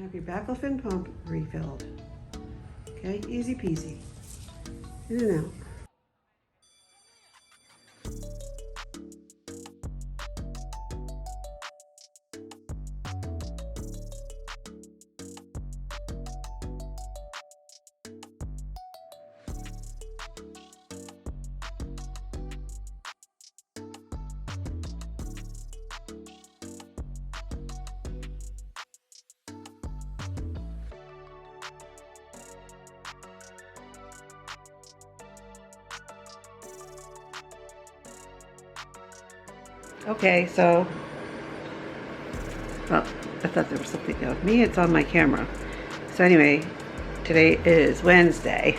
Have your Baclofen pump refilled. Okay, easy peasy. In and out. Okay, so, well, I thought there was something of me. It's on my camera. So anyway, today is Wednesday.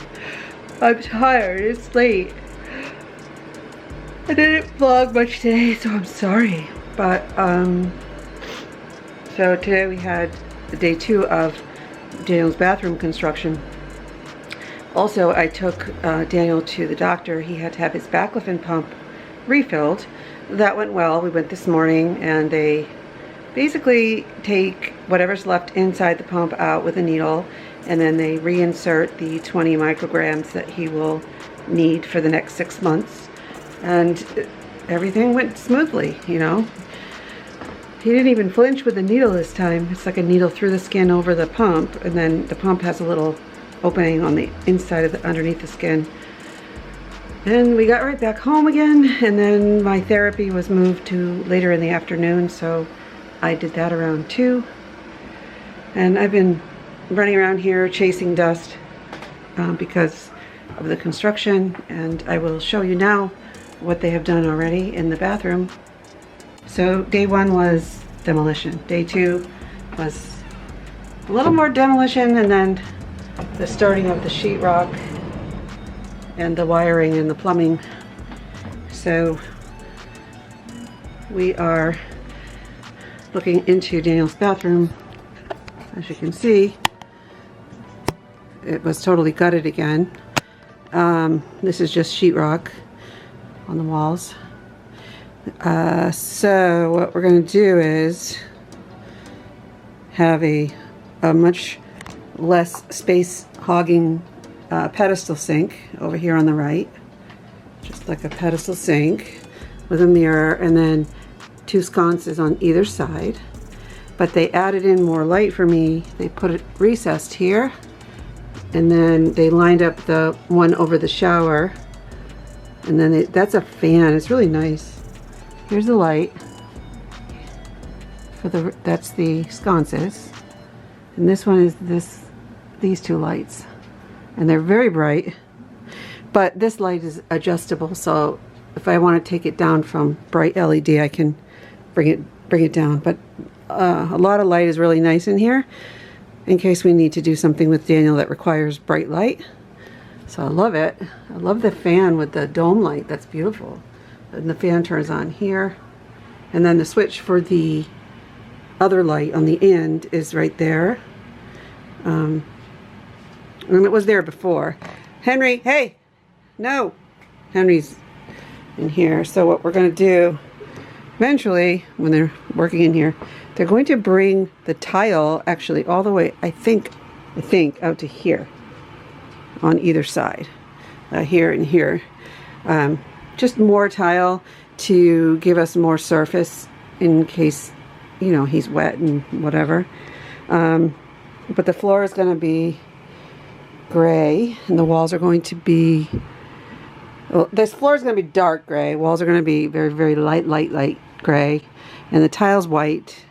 I'm tired. It's late. I didn't vlog much today, so I'm sorry. But, so today we had day 2 of Daniel's bathroom construction. Also, I took Daniel to the doctor. He had to have his Baclofen pump refilled. That went well. We went this morning and they basically take whatever's left inside the pump out with a needle, and then they reinsert the 20 micrograms that he will need for the next 6 months. And everything went smoothly, you know. He didn't even flinch with the needle this time. It's like a needle through the skin over the pump, and then the pump has a little opening on the inside of the underneath the skin. And we got right back home again, and then my therapy was moved to later in the afternoon, so I did that around 2. And I've been running around here chasing dust because of the construction, and I will show you now what they have done already in the bathroom. So day 1 was demolition. Day 2 was a little more demolition, and then the starting of the sheetrock and the wiring and the plumbing. So we are looking into Daniel's bathroom. As you can see, it was totally gutted again. This is just sheetrock on the walls. So what we're going to do is have a much less space hogging pedestal sink over here on the right, just like a pedestal sink with a mirror, and then 2 sconces on either side. But they added in more light for me. They put it recessed here, and then they lined up the one over the shower, and then that's a fan. It's really nice. Here's the light for that's the sconces, and this one is these 2 lights. And they're very bright, but this light is adjustable, so if I want to take it down from bright LED, I can bring it down. But a lot of light is really nice in here in case we need to do something with Daniel that requires bright light. So I love it. I love the fan with the dome light. That's beautiful. And the fan turns on here, and then the switch for the other light on the end is right there. And it was there before. Henry, hey! No! Henry's in here. So what we're going to do, eventually, when they're working in here, they're going to bring the tile actually all the way, I think, out to here. On either side. Here and here. Just more tile to give us more surface in case, you know, he's wet and whatever. But the floor is going to be gray, and the walls are going to be, well, this floor is going to be dark gray. Walls are going to be very, very light gray, and the tiles white,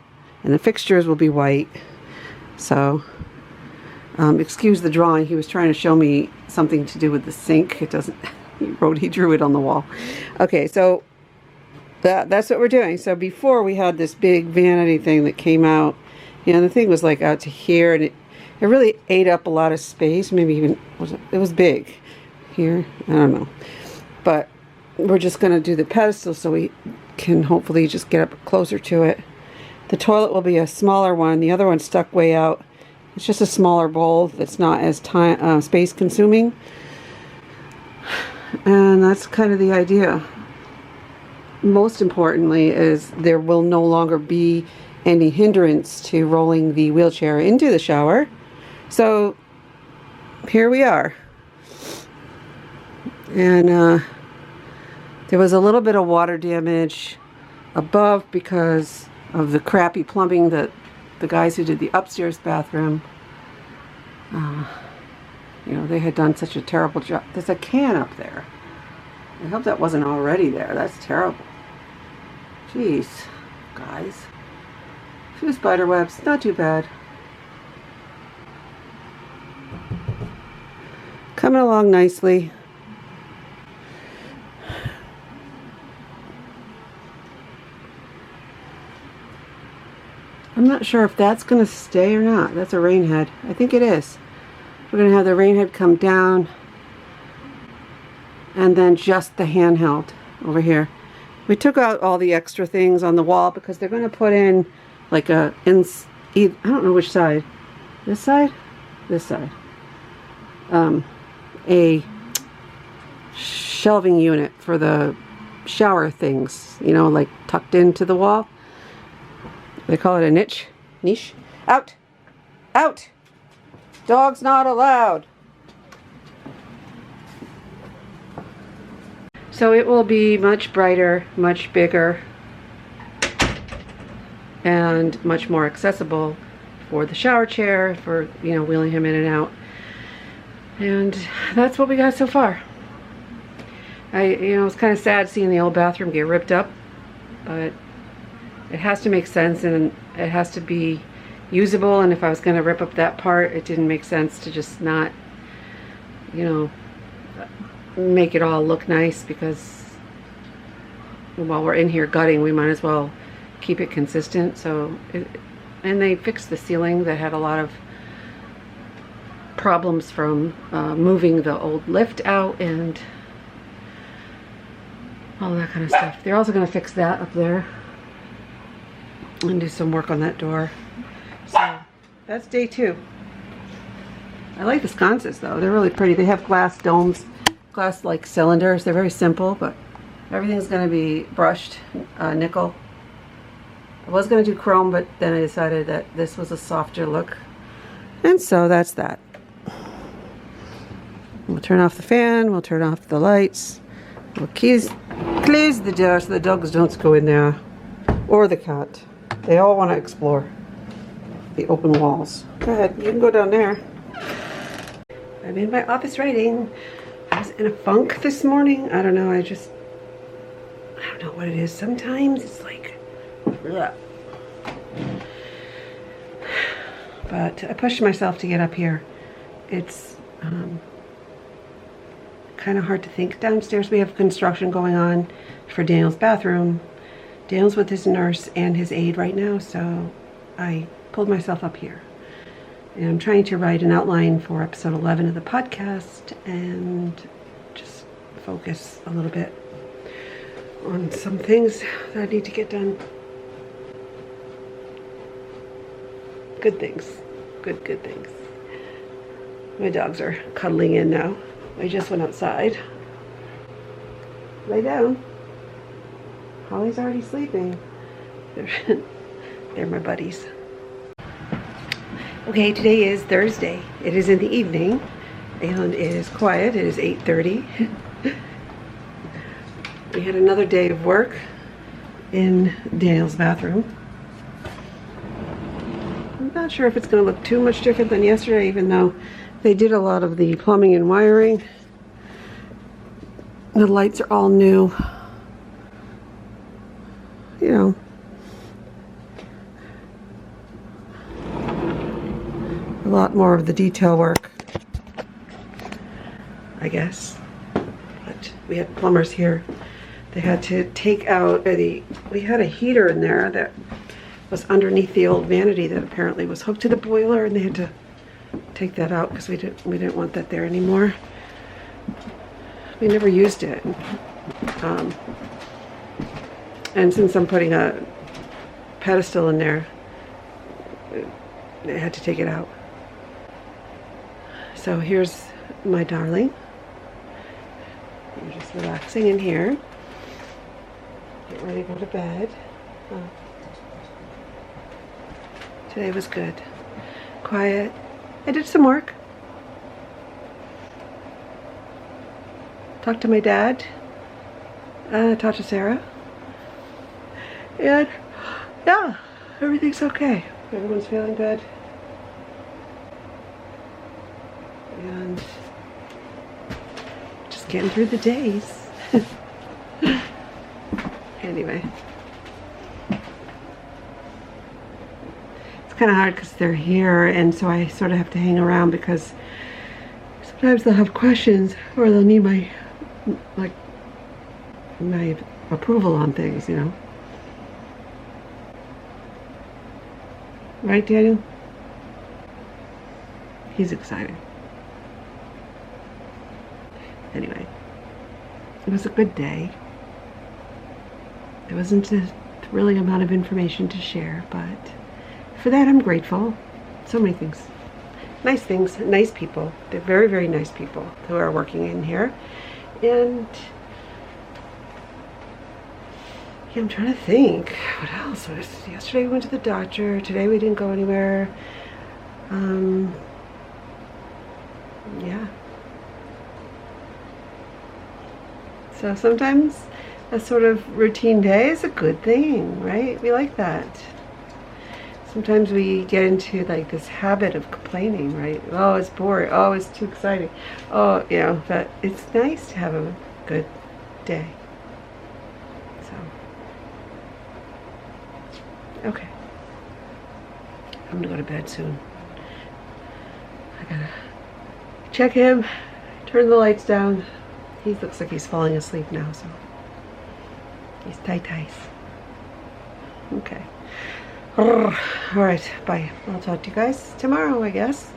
and the fixtures will be white. So excuse the drawing. He was trying to show me something to do with the sink. It doesn't, he drew it on the wall. Okay, so that's what we're doing. So before, we had this big vanity thing that came out, you know, the thing was like out to here, and it really ate up a lot of space. Maybe even, it was big here. I don't know. But we're just going to do the pedestal so we can hopefully just get up closer to it. The toilet will be a smaller one. The other one's stuck way out. It's just a smaller bowl that's not as space consuming. And that's kind of the idea. most importantly is there will no longer be any hindrance to rolling the wheelchair into the shower. So here we are. And there was a little bit of water damage above because of the crappy plumbing that the guys who did the upstairs bathroom, you know, they had done such a terrible job. There's a can up there. I hope that wasn't already there. That's terrible. Jeez, guys. A few spider webs, not too bad. Coming along nicely. I'm not sure if that's going to stay or not. That's a rain head. I think it is. We're going to have the rain head come down and then just the handheld over here. We took out all the extra things on the wall because they're going to put in like a, I don't know which side. This side? This side. A shelving unit for the shower things, you know, like tucked into the wall. They call it a niche. Niche. Out! Out! Dogs not allowed. So it will be much brighter, much bigger, and much more accessible for the shower chair, for, you know, wheeling him in and out. And that's what we got so far. You know, it's kind of sad seeing the old bathroom get ripped up, but it has to make sense and it has to be usable. And if I was going to rip up that part, it didn't make sense to just not, you know, make it all look nice, because while we're in here gutting, we might as well keep it consistent. So, and they fixed the ceiling that had a lot of problems from moving the old lift out and all that kind of stuff. They're also going to fix that up there and do some work on that door. So that's day 2. I like the sconces though. They're really pretty. They have glass domes, glass like cylinders. They're very simple, but everything's going to be brushed nickel. I was going to do chrome, but then I decided that this was a softer look. And so that's that. We'll turn off the fan, we'll turn off the lights, we'll close the door so the dogs don't go in there, or the cat. They all want to explore the open walls. Go ahead, you can go down there. I'm in my office writing. I was in a funk this morning. I don't know, I don't know what it is. Sometimes it's like, ugh. But I pushed myself to get up here. It's kind of hard to think. Downstairs we have construction going on for Daniel's bathroom. Daniel's with his nurse and his aide right now, so I pulled myself up here. And I'm trying to write an outline for episode 11 of the podcast and just focus a little bit on some things that I need to get done. Good things. Good things. My dogs are cuddling in now. I just went outside. Lay down. Holly's already sleeping. They're my buddies. Okay, today is Thursday. It is in the evening and it is quiet. It is 8:30. We had another day of work in Daniel's bathroom. I'm not sure if it's going to look too much different than yesterday, even though they did a lot of the plumbing and wiring. The lights are all new. You know. A lot more of the detail work, I guess. But we had plumbers here. They had to take out we had a heater in there that was underneath the old vanity that apparently was hooked to the boiler, and they had to take that out because we didn't want that there anymore. We never used it. And since I'm putting a pedestal in there, they had to take it out. So here's my darling. I'm just relaxing in here. Get ready to go to bed. Today was good. Quiet. I did some work. Talked to my dad. Talked to Sarah. And yeah, everything's okay. Everyone's feeling good. And just getting through the days. Anyway. It's kind of hard because they're here, and so I sort of have to hang around because sometimes they'll have questions or they'll need my approval on things, you know. Right, Daniel? He's excited. Anyway, it was a good day. There wasn't a really amount of information to share, but for that I'm grateful. So many things, nice people. They're very, very nice people who are working in here. And yeah, I'm trying to think what else. Yesterday we went to the doctor. Today we didn't go anywhere. Yeah. So sometimes a sort of routine day is a good thing, right? We like that. Sometimes we get into like this habit of complaining, right? Oh, it's boring. Oh, it's too exciting. Oh, you know, but it's nice to have a good day. So, okay. I'm gonna go to bed soon. I gotta check him, turn the lights down. He looks like he's falling asleep now, so he's tight. Okay. All right, bye. I'll talk to you guys tomorrow, I guess.